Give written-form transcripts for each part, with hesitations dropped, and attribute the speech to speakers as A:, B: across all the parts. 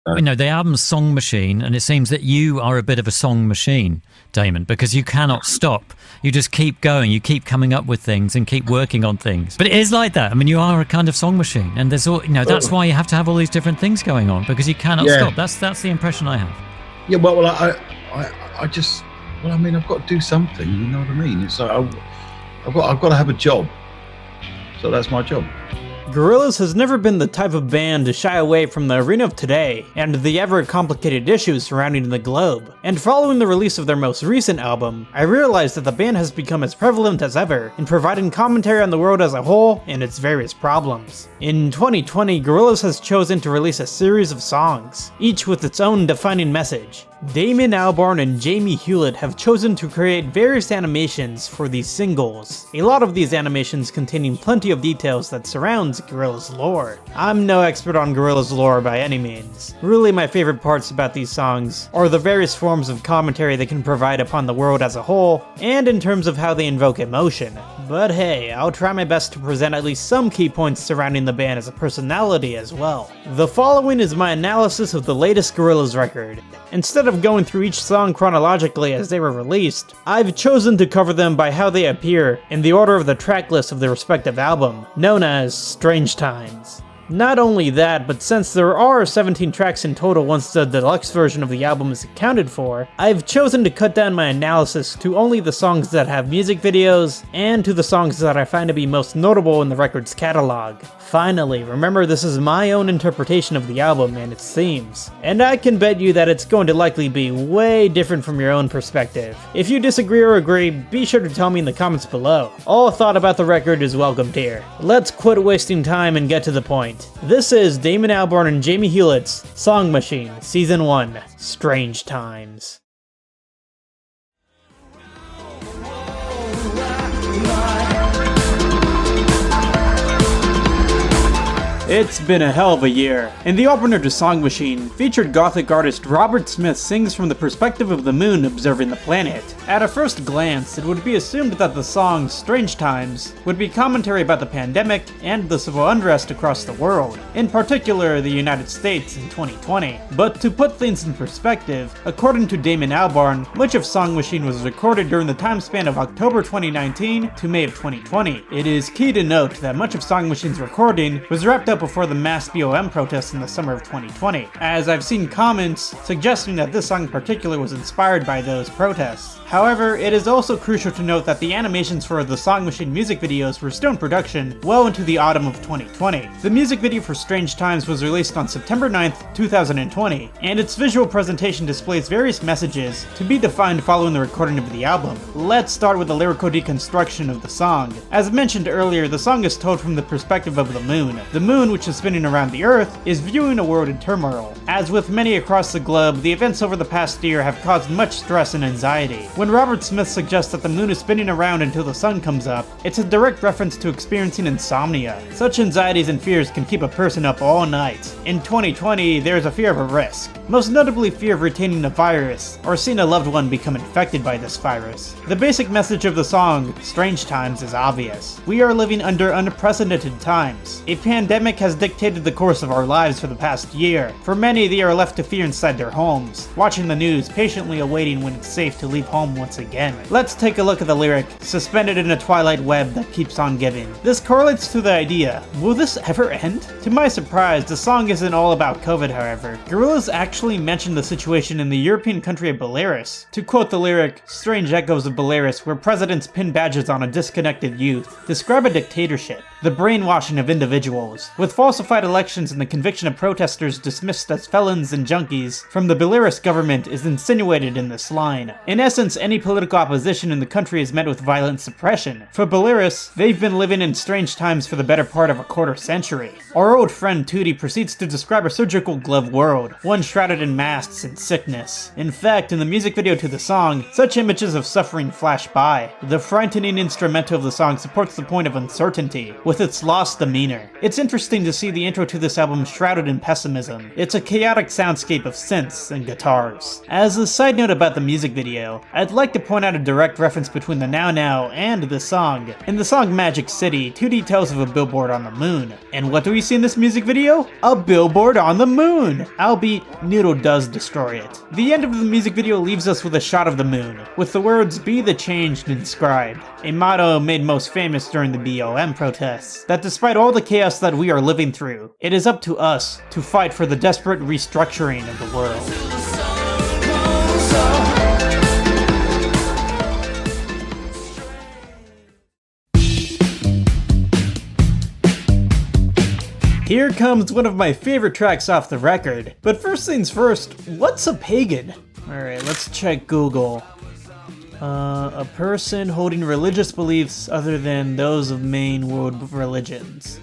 A: You know, the album's Song Machine, and it seems that you are a bit of a song machine, Damon, because you cannot stop. You just keep going, you keep coming up with things and keep working on things. But it is like that. I mean, you are a kind of song machine, and there's all, you know, that's why you have to have all these different things going on, because you cannot stop. That's the impression I have.
B: Yeah, well, I just, well, I mean, I've got to do something. You know what I mean? It's like I've got to have a job. So that's my job.
C: Gorillaz has never been the type of band to shy away from the arena of today and the ever-complicated issues surrounding the globe. And following the release of their most recent album, I realized that the band has become as prevalent as ever in providing commentary on the world as a whole and its various problems. In 2020, Gorillaz has chosen to release a series of songs, each with its own defining message. Damon Albarn and Jamie Hewlett have chosen to create various animations for these singles, a lot of these animations containing plenty of details that surrounds Gorillaz lore. I'm no expert on Gorillaz lore by any means. Really, my favorite parts about these songs are the various forms of commentary they can provide upon the world as a whole, and in terms of how they invoke emotion. But hey, I'll try my best to present at least some key points surrounding the band as a personality as well. The following is my analysis of the latest Gorillaz record. Instead of going through each song chronologically as they were released, I've chosen to cover them by how they appear in the order of the track list of their respective album, known as Strange Times. Not only that, but since there are 17 tracks in total once the deluxe version of the album is accounted for, I've chosen to cut down my analysis to only the songs that have music videos, and to the songs that I find to be most notable in the record's catalog. Finally, remember this is my own interpretation of the album and its themes, and I can bet you that it's going to likely be way different from your own perspective. If you disagree or agree, be sure to tell me in the comments below. All thought about the record is welcomed here. Let's quit wasting time and get to the point. This is Damon Albarn and Jamie Hewlett's Song Machine, Season 1, Strange Times. It's been a hell of a year, and the opener to Song Machine featured gothic artist Robert Smith sings from the perspective of the moon observing the planet. At a first glance, it would be assumed that the song Strange Times would be commentary about the pandemic and the civil unrest across the world, in particular the United States in 2020. But to put things in perspective, according to Damon Albarn, much of Song Machine was recorded during the time span of October 2019 to May of 2020. It is key to note that much of Song Machine's recording was wrapped up before the mass BOM protests in the summer of 2020, as I've seen comments suggesting that this song in particular was inspired by those protests. However, it is also crucial to note that the animations for the Song Machine music videos were still in production well into the autumn of 2020. The music video for Strange Times was released on September 9th, 2020, and its visual presentation displays various messages to be defined following the recording of the album. Let's start with the lyrical deconstruction of the song. As mentioned earlier, the song is told from the perspective of the moon. The moon, which is spinning around the Earth, is viewing a world in turmoil. As with many across the globe, the events over the past year have caused much stress and anxiety. When Robert Smith suggests that the moon is spinning around until the sun comes up, it's a direct reference to experiencing insomnia. Such anxieties and fears can keep a person up all night. In 2020, there is a fear of a risk, most notably fear of retaining a virus, or seeing a loved one become infected by this virus. The basic message of the song, Strange Times, is obvious. We are living under unprecedented times. A pandemic has dictated the course of our lives for the past year. For many, they are left to fear inside their homes, watching the news, patiently awaiting when it's safe to leave home once again. Let's take a look at the lyric, suspended in a twilight web that keeps on giving. This correlates to the idea, will this ever end? To my surprise, the song isn't all about COVID, however. Gorillaz actually mentioned the situation in the European country of Belarus. To quote the lyric, strange echoes of Belarus where presidents pin badges on a disconnected youth describe a dictatorship, the brainwashing of individuals, with falsified elections and the conviction of protesters dismissed as felons and junkies from the Belarus government is insinuated in this line. In essence, any political opposition in the country is met with violent suppression. For Belarus, they've been living in strange times for the better part of a quarter century. Our old friend Tootie proceeds to describe a surgical glove world, one shrouded in masks and sickness. In fact, in the music video to the song, such images of suffering flash by. The frightening instrumental of the song supports the point of uncertainty, with with its lost demeanor. It's interesting to see the intro to this album shrouded in pessimism. It's a chaotic soundscape of synths and guitars. As a side note about the music video, I'd like to point out a direct reference between the Now Now and the song. In the song Magic City, 2D tells of a billboard on the moon. And what do we see in this music video? A billboard on the moon! Albeit, Noodle does destroy it. The end of the music video leaves us with a shot of the moon, with the words "Be the Changed" inscribed, a motto made most famous during the BLM protests, that despite all the chaos that we are living through, it is up to us to fight for the desperate restructuring of the world. Here comes one of my favorite tracks off the record. But first things first, what's a pagan? Alright, let's check Google. A person holding religious beliefs other than those of main world religions.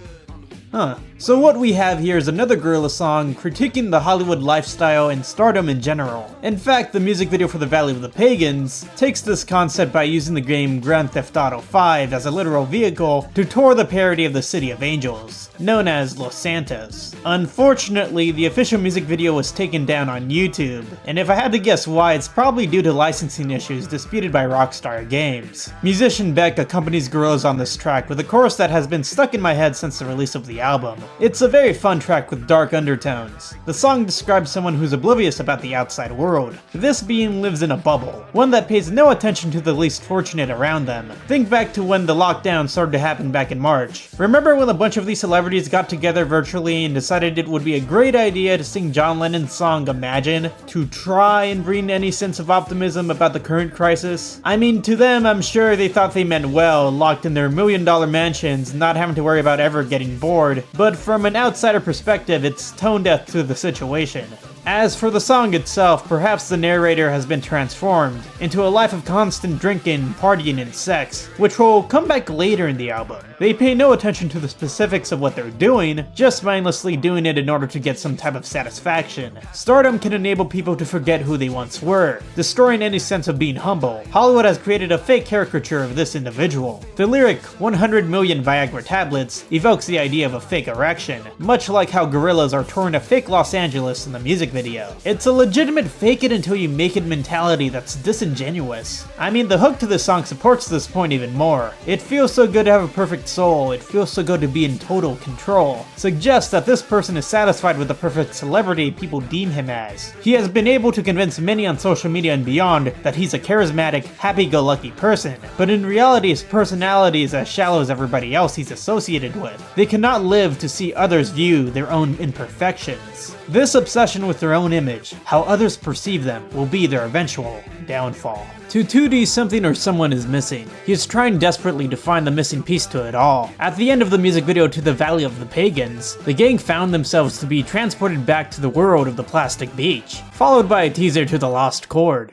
C: Huh. So what we have here is another Gorillaz song critiquing the Hollywood lifestyle and stardom in general. In fact, the music video for The Valley of the Pagans takes this concept by using the game Grand Theft Auto 5 as a literal vehicle to tour the parody of the City of Angels, known as Los Santos. Unfortunately, the official music video was taken down on YouTube, and if I had to guess why, it's probably due to licensing issues disputed by Rockstar Games. Musician Beck accompanies Gorillaz on this track with a chorus that has been stuck in my head since the release of the album. It's a very fun track with dark undertones. The song describes someone who's oblivious about the outside world. This being lives in a bubble, one that pays no attention to the least fortunate around them. Think back to when the lockdown started to happen back in March. Remember when a bunch of these celebrities got together virtually and decided it would be a great idea to sing John Lennon's song Imagine to try and bring any sense of optimism about the current crisis? I mean, to them, I'm sure they thought they meant well, locked in their $1,000,000 mansions, not having to worry about ever getting bored, but from an outsider perspective, it's tone deaf to the situation. As for the song itself, perhaps the narrator has been transformed into a life of constant drinking, partying, and sex, which will come back later in the album. They pay no attention to the specifics of what they're doing, just mindlessly doing it in order to get some type of satisfaction. Stardom can enable people to forget who they once were, destroying any sense of being humble. Hollywood has created a fake caricature of this individual. The lyric 100 million Viagra tablets evokes the idea of a fake erection, much like how Gorillaz are touring a fake Los Angeles in the music video. It's a legitimate fake it until you make it mentality that's disingenuous. I mean, the hook to this song supports this point even more. It feels so good to have a perfect soul, it feels so good to be in total control. Suggests that this person is satisfied with the perfect celebrity people deem him as. He has been able to convince many on social media and beyond that he's a charismatic, happy-go-lucky person, but in reality his personality is as shallow as everybody else he's associated with. They cannot live to see others view their own imperfections. This obsession with their own image, how others perceive them, will be their eventual downfall. To 2D, something or someone is missing. He is trying desperately to find the missing piece to it all. At the end of the music video to The Valley of the Pagans, the gang found themselves to be transported back to the world of the plastic beach, followed by a teaser to the Lost Chord.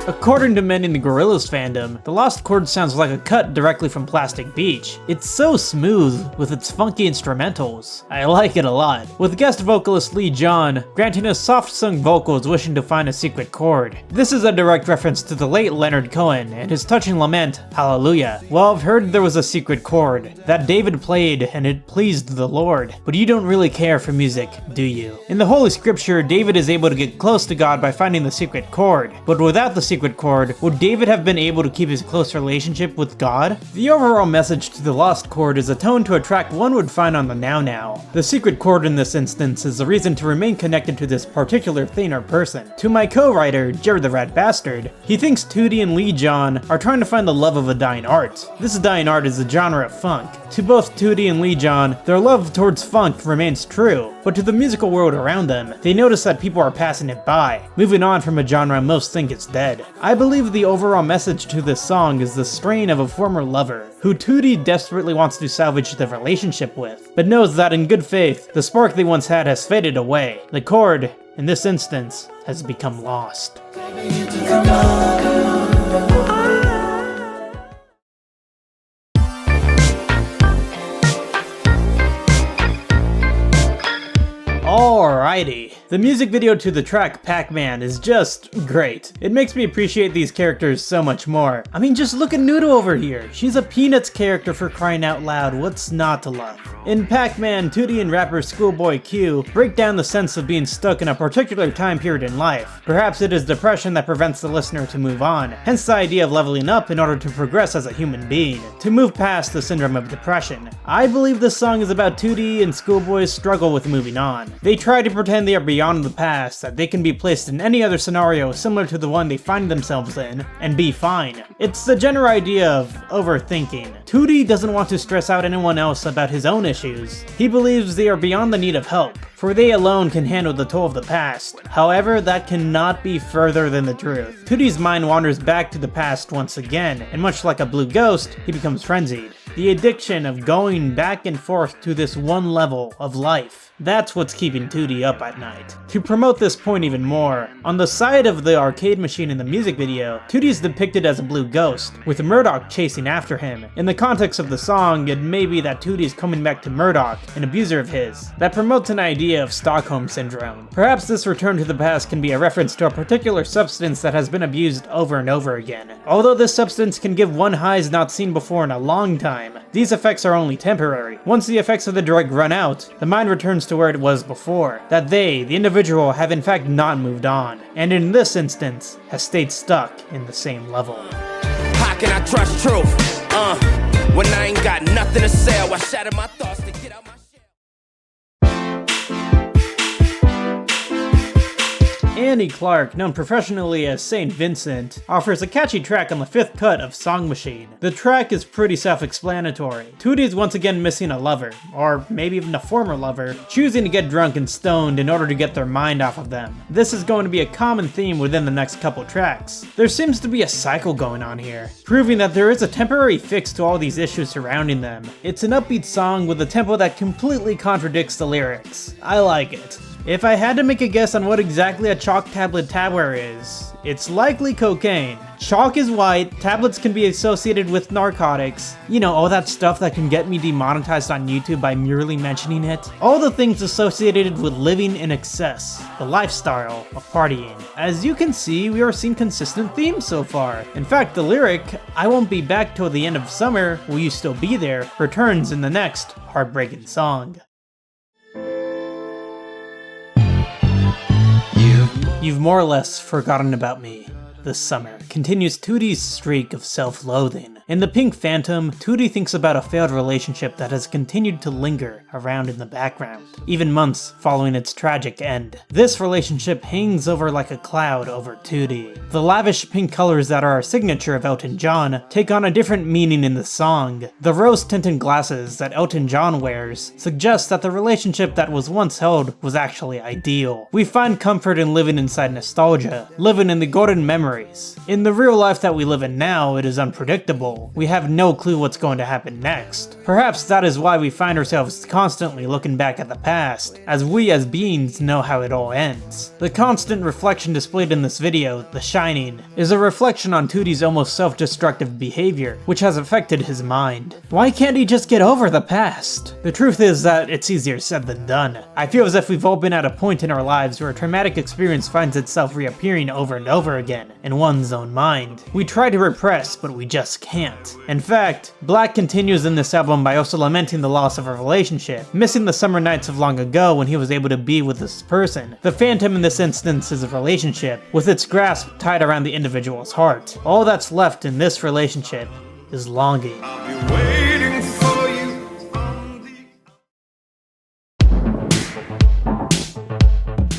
C: According to many in the Gorillaz fandom, the Lost Chord sounds like a cut directly from Plastic Beach. It's so smooth, with its funky instrumentals. I like it a lot, with guest vocalist Leee granting us soft-sung vocals wishing to find a secret chord. This is a direct reference to the late Leonard Cohen and his touching lament, Hallelujah. Well, I've heard there was a secret chord that David played and it pleased the Lord, but you don't really care for music, do you? In the Holy Scripture, David is able to get close to God by finding the secret chord, but without the secret chord, would David have been able to keep his close relationship with God? The overall message to the Lost Chord is a tone to a track one would find on the Now Now. The secret chord in this instance is a reason to remain connected to this particular thing or person. To my co-writer, Jared the Rat Bastard, he thinks Tootie and Leee are trying to find the love of a dying art. This dying art is the genre of funk. To both Tootie and Leee their love towards funk remains true, but to the musical world around them, they notice that people are passing it by, moving on from a genre most think is dead. I believe the overall message to this song is the strain of a former lover, who Tootie desperately wants to salvage the relationship with, but knows that in good faith, the spark they once had has faded away. The chord, in this instance, has become lost. Alrighty. The music video to the track Pac-Man is just great. It makes me appreciate these characters so much more. I mean, just look at Noodle over here. She's a Peanuts character for crying out loud. What's not to love? In Pac-Man, Tootie and rapper ScHoolboy Q break down the sense of being stuck in a particular time period in life. Perhaps it is depression that prevents the listener to move on, hence the idea of leveling up in order to progress as a human being, to move past the syndrome of depression. I believe this song is about Tootie and ScHoolboy's struggle with moving on. They try to pretend they are beyond the past, that they can be placed in any other scenario similar to the one they find themselves in, and be fine. It's the general idea of overthinking. Tootie doesn't want to stress out anyone else about his own issues. He believes they are beyond the need of help, for they alone can handle the toll of the past. However, that cannot be further than the truth. Tootie's mind wanders back to the past once again, and much like a blue ghost, he becomes frenzied. The addiction of going back and forth to this one level of life. That's what's keeping Tootie up at night. To promote this point even more, on the side of the arcade machine in the music video, Tootie is depicted as a blue ghost, with Murdoch chasing after him. In the context of the song, it may be that Tootie is coming back to Murdoch, an abuser of his. That promotes an idea of Stockholm Syndrome. Perhaps this return to the past can be a reference to a particular substance that has been abused over and over again. Although this substance can give one highs not seen before in a long time, these effects are only temporary. Once the effects of the drug run out, the mind returns to where it was before, that they, the individual, have in fact not moved on, and in this instance, has stayed stuck in the same level.
D: How can I trust truth? When I ain't got nothing to sell, I shatter my thoughts to get out my
C: Annie Clark, known professionally as Saint Vincent, offers a catchy track on the 5th cut of Song Machine. The track is pretty self-explanatory. Tootie is once again missing a lover, or maybe even a former lover, choosing to get drunk and stoned in order to get their mind off of them. This is going to be a common theme within the next couple tracks. There seems to be a cycle going on here, proving that there is a temporary fix to all these issues surrounding them. It's an upbeat song with a tempo that completely contradicts the lyrics. I like it. If I had to make a guess on what exactly a chalk tablet tabware is, it's likely cocaine. Chalk is white, tablets can be associated with narcotics, you know, all that stuff that can get me demonetized on YouTube by merely mentioning it. All the things associated with living in excess, the lifestyle of partying. As you can see, we are seeing consistent themes so far. In fact, the lyric, "I won't be back till the end of summer, will you still be there?" returns in the next heartbreaking song. You've more or less forgotten about me this summer, continues Tootie's streak of self-loathing. In The Pink Phantom, Tootie thinks about a failed relationship that has continued to linger around in the background, even months following its tragic end. This relationship hangs over like a cloud over Tootie. The lavish pink colors that are a signature of Elton John take on a different meaning in the song. The rose-tinted glasses that Elton John wears suggest that the relationship that was once held was actually ideal. We find comfort in living inside nostalgia, living in the golden memories. In the real life that we live in now, it is unpredictable. We have no clue what's going to happen next. Perhaps that is why we find ourselves constantly looking back at the past, as we as beings know how it all ends. The constant reflection displayed in this video, The Shining, is a reflection on Tootie's almost self-destructive behavior, which has affected his mind. Why can't he just get over the past? The truth is that it's easier said than done. I feel as if we've all been at a point in our lives where a traumatic experience finds itself reappearing over and over again in one's own mind. We try to repress, but we just can't. In fact, Black continues in this album by also lamenting the loss of a relationship, missing the summer nights of long ago when he was able to be with this person. The Phantom in this instance is a relationship, with its grasp tied around the individual's heart. All that's left in this relationship is longing.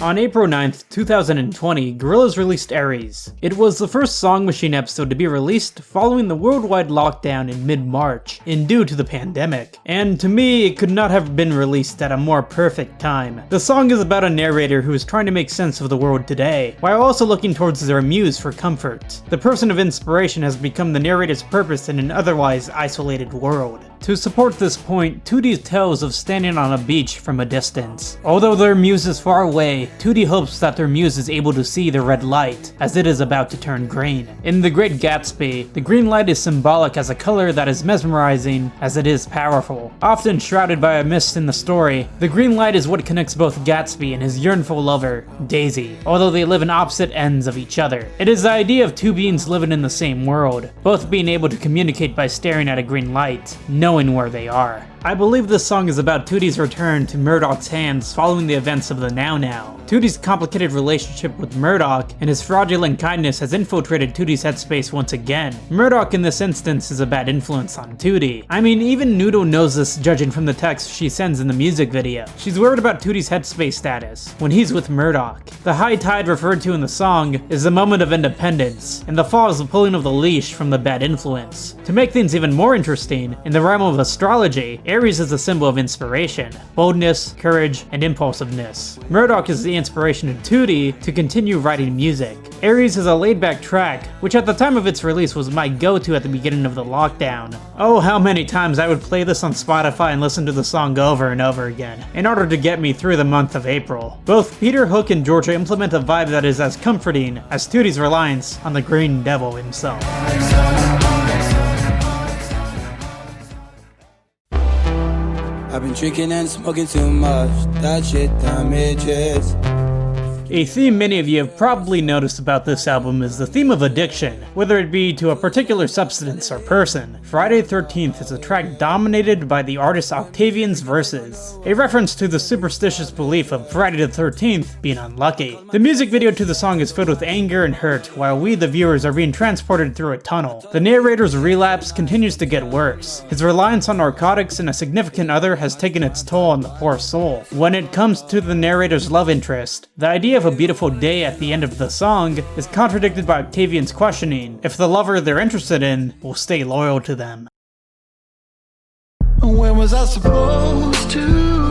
C: On April 9th, 2020, Gorillaz released Aries. It was the first Song Machine episode to be released following the worldwide lockdown in mid-March, and due to the pandemic. And to me, it could not have been released at a more perfect time. The song is about a narrator who is trying to make sense of the world today, while also looking towards their muse for comfort. The person of inspiration has become the narrator's purpose in an otherwise isolated world. To support this point, 2D tells of standing on a beach from a distance. Although their muse is far away, 2D hopes that their muse is able to see the red light, as it is about to turn green. In The Great Gatsby, the green light is symbolic as a color that is mesmerizing as it is powerful. Often shrouded by a mist in the story, the green light is what connects both Gatsby and his yearnful lover, Daisy, although they live in opposite ends of each other. It is the idea of two beings living in the same world, both being able to communicate by staring at a green light, knowing where they are. I believe this song is about 2D's return to Murdoch's hands following the events of the Now Now. 2D's complicated relationship with Murdoch and his fraudulent kindness has infiltrated 2D's headspace once again. Murdoch in this instance is a bad influence on 2D. I mean, even Noodle knows this judging from the text she sends in the music video. She's worried about 2D's headspace status when he's with Murdoch. The high tide referred to in the song is the moment of independence, and the fall is the pulling of the leash from the bad influence. To make things even more interesting, in the realm of astrology, Aries is a symbol of inspiration, boldness, courage, and impulsiveness. Murdoch is the inspiration to 2D to continue writing music. Aries is a laid-back track, which at the time of its release was my go-to at the beginning of the lockdown. Oh, how many times I would play this on Spotify and listen to the song over and over again, in order to get me through the month of April. Both Peter Hook and Georgia implement a vibe that is as comforting as 2D's reliance on the Green Devil himself.
E: I've been drinking and smoking too much, that shit damages.
C: A theme many of you have probably noticed about this album is the theme of addiction, whether it be to a particular substance or person. Friday 13th is a track dominated by the artist Octavian's verses, a reference to the superstitious belief of Friday the 13th being unlucky. The music video to the song is filled with anger and hurt, while we, the viewers, are being transported through a tunnel. The narrator's relapse continues to get worse. His reliance on narcotics and a significant other has taken its toll on the poor soul. When it comes to the narrator's love interest, the idea of a beautiful day at the end of the song is contradicted by Octavian's questioning if the lover they're interested in will stay loyal to them.
E: When was I supposed to?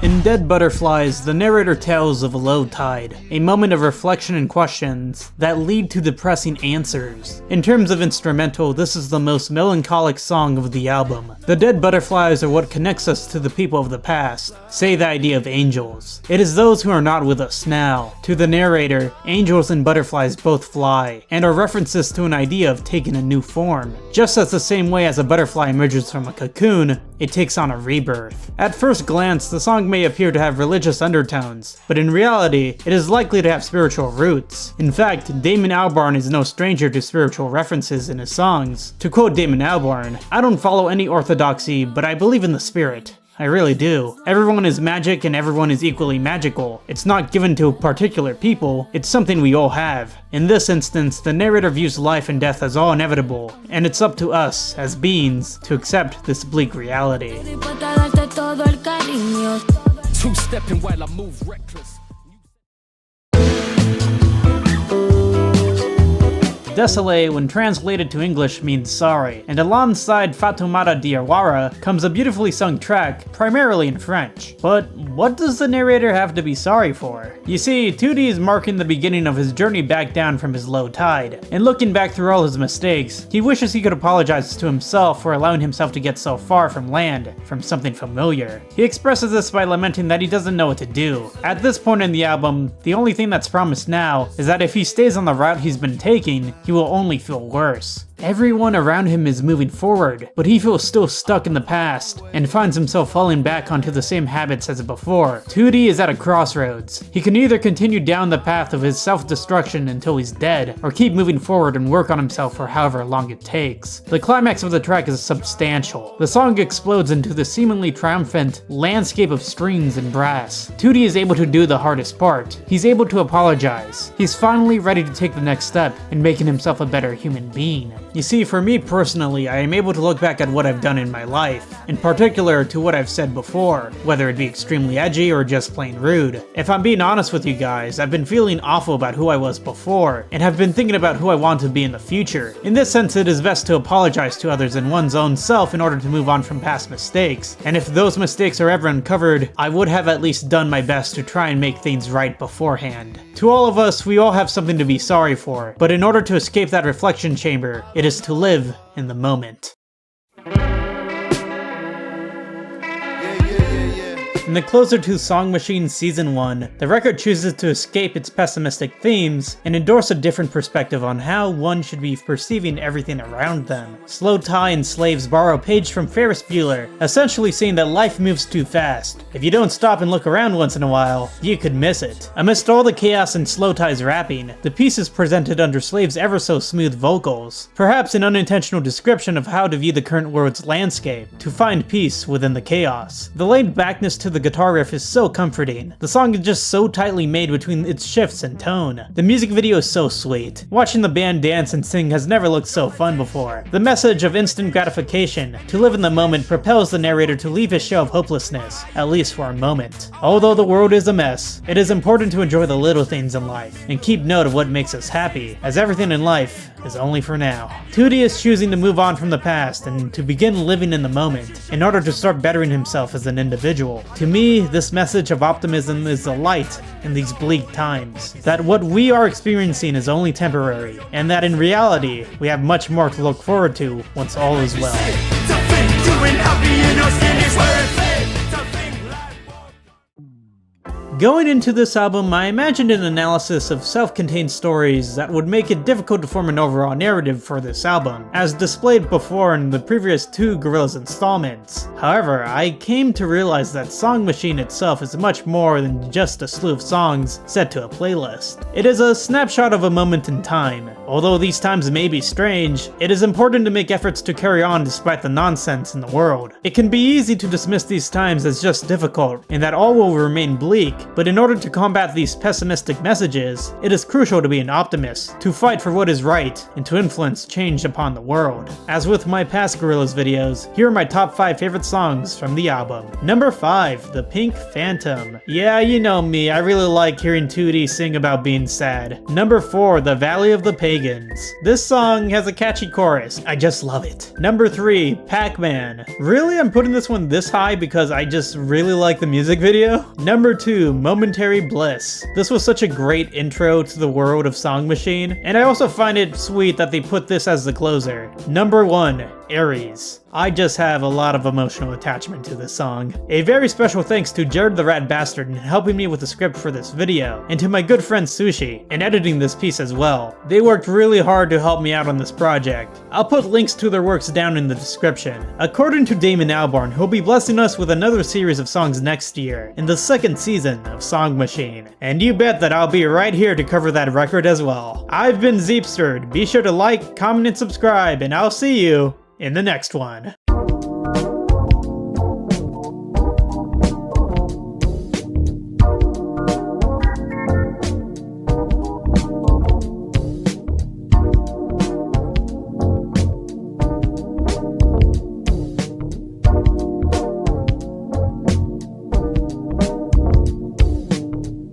C: In Dead Butterflies, the narrator tells of a low tide, a moment of reflection and questions that lead to depressing answers. In terms of instrumental, this is the most melancholic song of the album. The Dead Butterflies are what connects us to the people of the past, say the idea of angels. It is those who are not with us now. To the narrator, angels and butterflies both fly, and are references to an idea of taking a new form. Just as the same way as a butterfly emerges from a cocoon, it takes on a rebirth. At first glance, the song may appear to have religious undertones, but in reality, it is likely to have spiritual roots. In fact, Damon Albarn is no stranger to spiritual references in his songs. To quote Damon Albarn, "I don't follow any orthodoxy, but I believe in the spirit. I really do. Everyone is magic and everyone is equally magical. It's not given to particular people, it's something we all have. In this instance, the narrator views life and death as all inevitable, and it's up to us, as beings, to accept this bleak reality."
D: Two-stepping while I move reckless.
C: Désolé, when translated to English, means sorry, and alongside Fatoumata Diawara comes a beautifully sung track, primarily in French. But what does the narrator have to be sorry for? You see, 2D is marking the beginning of his journey back down from his low tide, and looking back through all his mistakes, he wishes he could apologize to himself for allowing himself to get so far from land, from something familiar. He expresses this by lamenting that he doesn't know what to do. At this point in the album, the only thing that's promised now is that if he stays on the route he's been taking, he will only feel worse. Everyone around him is moving forward, but he feels still stuck in the past, and finds himself falling back onto the same habits as before. 2D is at a crossroads. He can either continue down the path of his self-destruction until he's dead, or keep moving forward and work on himself for however long it takes. The climax of the track is substantial. The song explodes into the seemingly triumphant landscape of strings and brass. 2D is able to do the hardest part. He's able to apologize. He's finally ready to take the next step in making himself a better human being. You see, for me personally, I am able to look back at what I've done in my life, in particular to what I've said before, whether it be extremely edgy or just plain rude. If I'm being honest with you guys, I've been feeling awful about who I was before, and have been thinking about who I want to be in the future. In this sense, it is best to apologize to others and one's own self in order to move on from past mistakes, and if those mistakes are ever uncovered, I would have at least done my best to try and make things right beforehand. To all of us, we all have something to be sorry for, but in order to escape that reflection chamber, it is to live in the moment. In the closer to Song Machine Season 1, the record chooses to escape its pessimistic themes and endorse a different perspective on how one should be perceiving everything around them. Slowthai and Slaves borrow a page from Ferris Bueller, essentially saying that life moves too fast. If you don't stop and look around once in a while, you could miss it. Amidst all the chaos in Slowthai's rapping, the piece is presented under Slaves' ever so smooth vocals, perhaps an unintentional description of how to view the current world's landscape, to find peace within the chaos. The laid backness to the guitar riff is so comforting. The song is just so tightly made between its shifts and tone. The music video is so sweet. Watching the band dance and sing has never looked so fun before. The message of instant gratification, to live in the moment, propels the narrator to leave his show of hopelessness, at least for a moment. Although the world is a mess, it is important to enjoy the little things in life, and keep note of what makes us happy, as everything in life is only for now. Tootie is choosing to move on from the past and to begin living in the moment, in order to start bettering himself as an individual. To me, this message of optimism is a light in these bleak times. That what we are experiencing is only temporary, and that in reality, we have much more to look forward to once all is well. Going into this album, I imagined an analysis of self-contained stories that would make it difficult to form an overall narrative for this album, as displayed before in the previous 2 Gorillaz installments. However, I came to realize that Song Machine itself is much more than just a slew of songs set to a playlist. It is a snapshot of a moment in time. Although these times may be strange, it is important to make efforts to carry on despite the nonsense in the world. It can be easy to dismiss these times as just difficult, and that all will remain bleak, but in order to combat these pessimistic messages, it is crucial to be an optimist, to fight for what is right, and to influence change upon the world. As with my past Gorillaz videos, here are my top 5 favorite songs from the album. Number 5, The Pink Phantom. Yeah, you know me, I really like hearing Tootie sing about being sad. Number 4, The Valley of the Pagans. This song has a catchy chorus, I just love it. Number 3, Pac-Man. Really, I'm putting this one this high because I just really like the music video? Number 2, Momentary Bliss. This was such a great intro to the world of Song Machine, and I also find it sweet that they put this as the closer. Number 1, Aries. I just have a lot of emotional attachment to this song. A very special thanks to Jared the Rat Bastard in helping me with the script for this video, and to my good friend Sushi in editing this piece as well. They worked really hard to help me out on this project. I'll put links to their works down in the description. According to Damon Albarn, he'll be blessing us with another series of songs next year, in the 2nd season of Song Machine. And you bet that I'll be right here to cover that record as well. I've been Zeepster. Be sure to like, comment, and subscribe, and I'll see you in the next one.